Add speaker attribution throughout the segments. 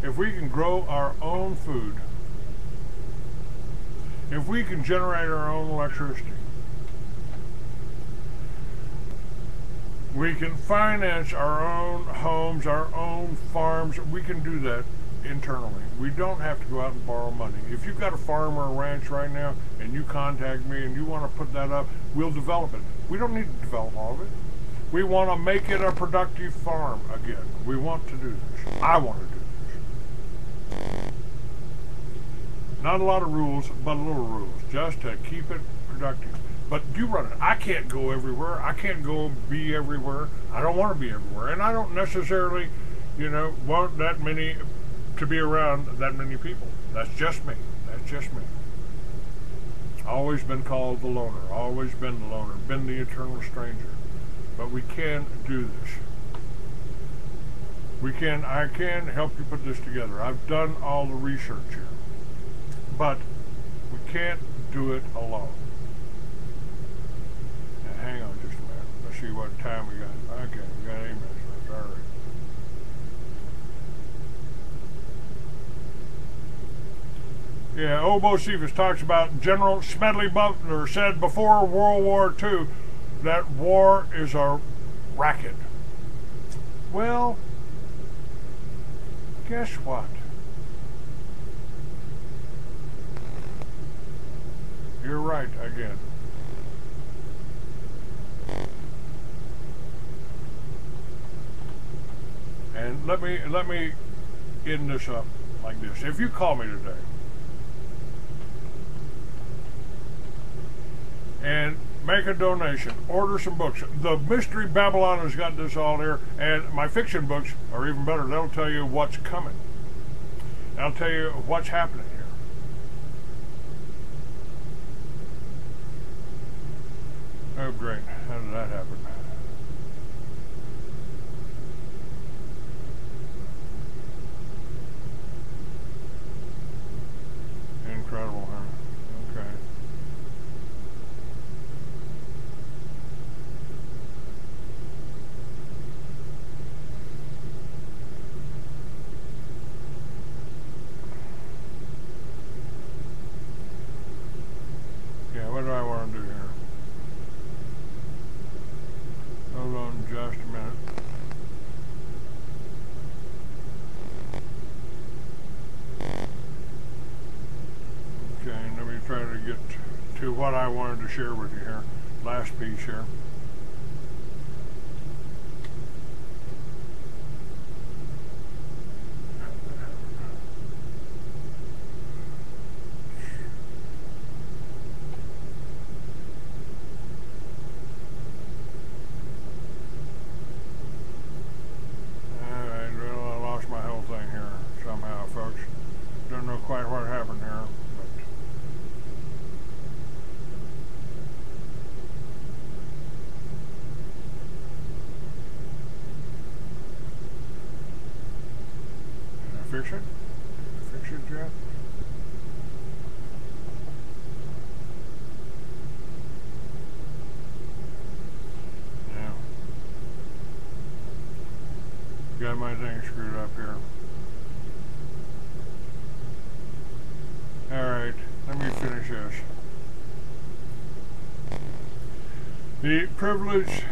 Speaker 1: if we can grow our own food, if we can generate our own electricity, we can finance our own homes, our own farms. We can do that internally. We don't have to go out and borrow money. If you've got a farm or a ranch right now and you contact me and you want to put that up, we'll develop it. We don't need to develop all of it. We want to make it a productive farm again. We want to do this. I want to do this. Not a lot of rules, but a little rules, just to keep it productive. But you run it. I can't go everywhere. I can't go be everywhere. I don't want to be everywhere. And I don't necessarily, want that many to be around that many people. That's just me. That's just me. Always been called the loner. Always been the loner. Been the eternal stranger. But we can do this. I can help you put this together. I've done all the research here. But we can't do it alone. Now, hang on just a minute. Let's see what time we got. Okay, we got 8 minutes left. All right. Yeah, Obo Cephas talks about General Smedley Butler said before World War II that war is a racket. Well, guess what? You're right again. And let me end this up like this. If you call me today and make a donation, order some books. The Mystery Babylon has got this all here, and my fiction books are even better. They'll tell you what's coming. I'll tell you what's happening here. Oh, great. How did that happen? Incredible, huh? Okay. Yeah, what do I want to do here? Hold on just a minute. Okay, let me try to get to what I wanted to share with you here. Last piece here. Quite what happened here, but did I fix it? Did I fix it yet? Yeah. Got my thing screwed up here. Alright, let me finish this. The privilege,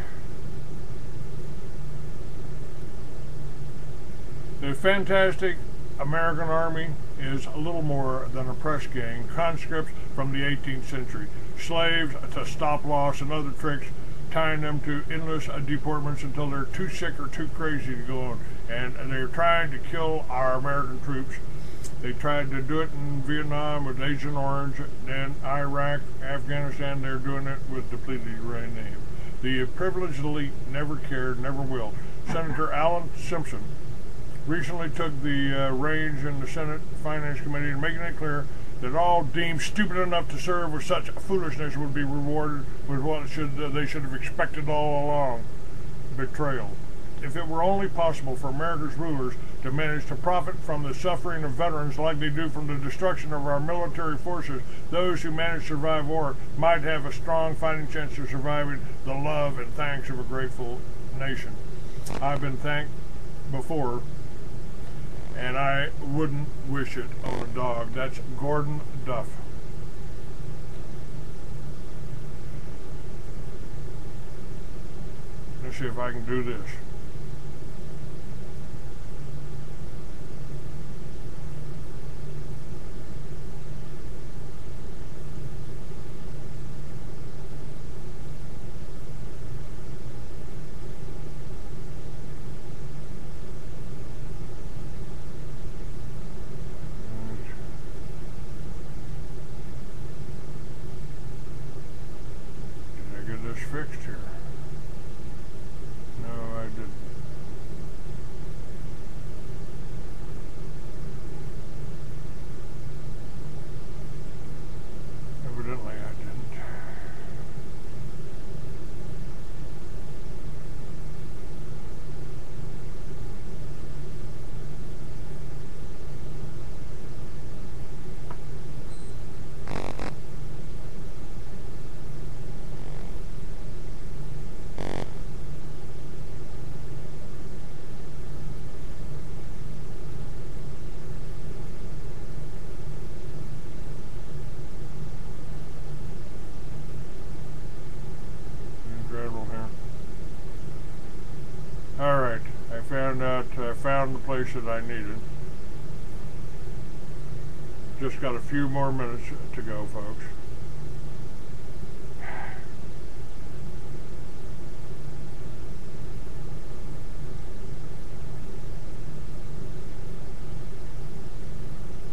Speaker 1: the fantastic American Army is a little more than a press gang, conscripts from the 18th century, slaves to stop loss and other tricks, tying them to endless deportments until they're too sick or too crazy to go on. And they're trying to kill our American troops. They tried to do it in Vietnam with Agent Orange, then Iraq, Afghanistan. They're doing it with depleted uranium. The privileged elite never cared, never will. Senator Alan Simpson recently took the reins in the Senate Finance Committee, making it clear that all deemed stupid enough to serve with such foolishness would be rewarded with what they should have expected all along: betrayal. If it were only possible for America's rulers to manage to profit from the suffering of veterans like they do from the destruction of our military forces, those who manage to survive war might have a strong fighting chance of surviving the love and thanks of a grateful nation. I've been thanked before, and and I wouldn't wish it on a dog. That's Gordon Duff. Let's see if I can do this. Fixed here. No, I didn't. Evidently I didn't. Alright, I found the place that I needed. Just got a few more minutes to go, folks.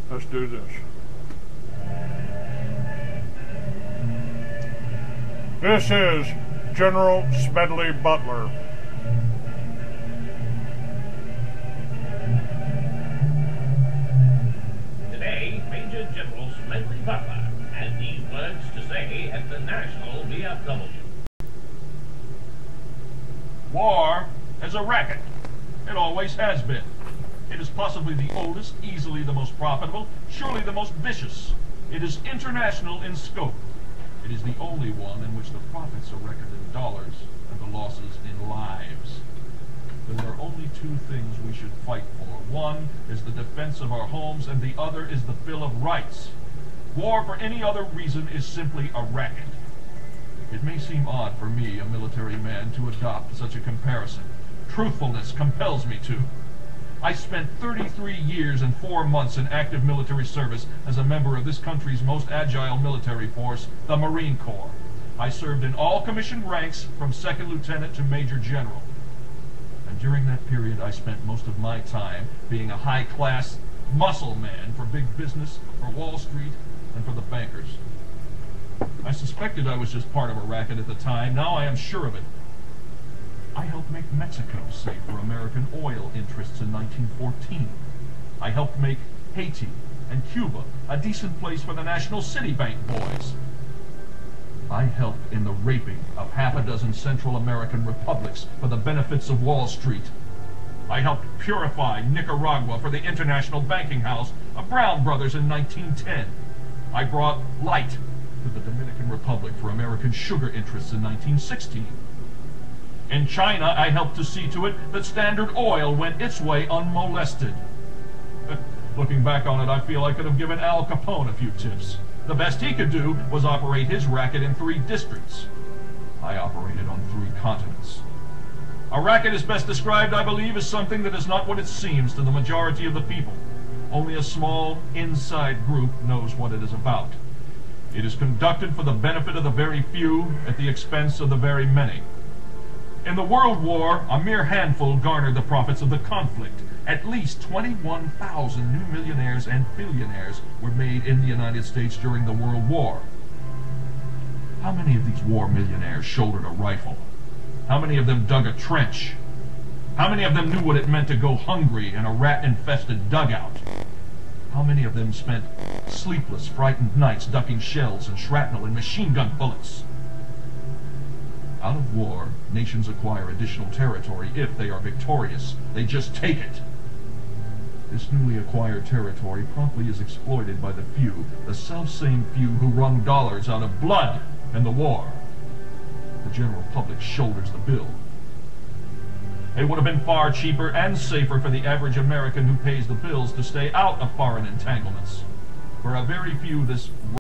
Speaker 1: Let's do this. This is General Smedley Butler.
Speaker 2: Today, Major General Smedley Butler has these words to say at the National VFW.
Speaker 3: War is a racket. It always has been. It is possibly the oldest, easily the most profitable, surely the most vicious. It is international in scope. It is the only one in which the profits are reckoned in dollars and the losses in lives. There are only two things we should fight for. One is the defense of our homes, and the other is the Bill of Rights. War for any other reason is simply a racket. It may seem odd for me, a military man, to adopt such a comparison. Truthfulness compels me to. I spent 33 years and 4 months in active military service as a member of this country's most agile military force, the Marine Corps. I served in all commissioned ranks from second lieutenant to major general. And during that period, I spent most of my time being a high-class muscle man for big business, for Wall Street, and for the bankers. I suspected I was just part of a racket at the time. Now I am sure of it. I helped make Mexico safe for American oil interests in 1914. I helped make Haiti and Cuba a decent place for the National Citibank boys. I helped in the raping of half a dozen Central American republics for the benefits of Wall Street. I helped purify Nicaragua for the International Banking House of Brown Brothers in 1910. I brought light to the Dominican Republic for American sugar interests in 1916. In China, I helped to see to it that Standard Oil went its way unmolested. Looking back on it, I feel I could have given Al Capone a few tips. The best he could do was operate his racket in 3 districts. I operated on 3 continents. A racket is best described, I believe, as something that is not what it seems to the majority of the people. Only a small, inside group knows what it is about. It is conducted for the benefit of the very few at the expense of the very many. In the World War, a mere handful garnered the profits of the conflict. At least 21,000 new millionaires and billionaires were made in the United States during the World War. How many of these war millionaires shouldered a rifle? How many of them dug a trench? How many of them knew what it meant to go hungry in a rat-infested dugout? How many of them spent sleepless, frightened nights ducking shells and shrapnel and machine gun bullets? Out of war, nations acquire additional territory if they are victorious. They just take it. This newly acquired territory promptly is exploited by the few, the self-same few who wrung dollars out of blood in the war. The general public shoulders the bill. It would have been far cheaper and safer for the average American who pays the bills to stay out of foreign entanglements. For a very few, this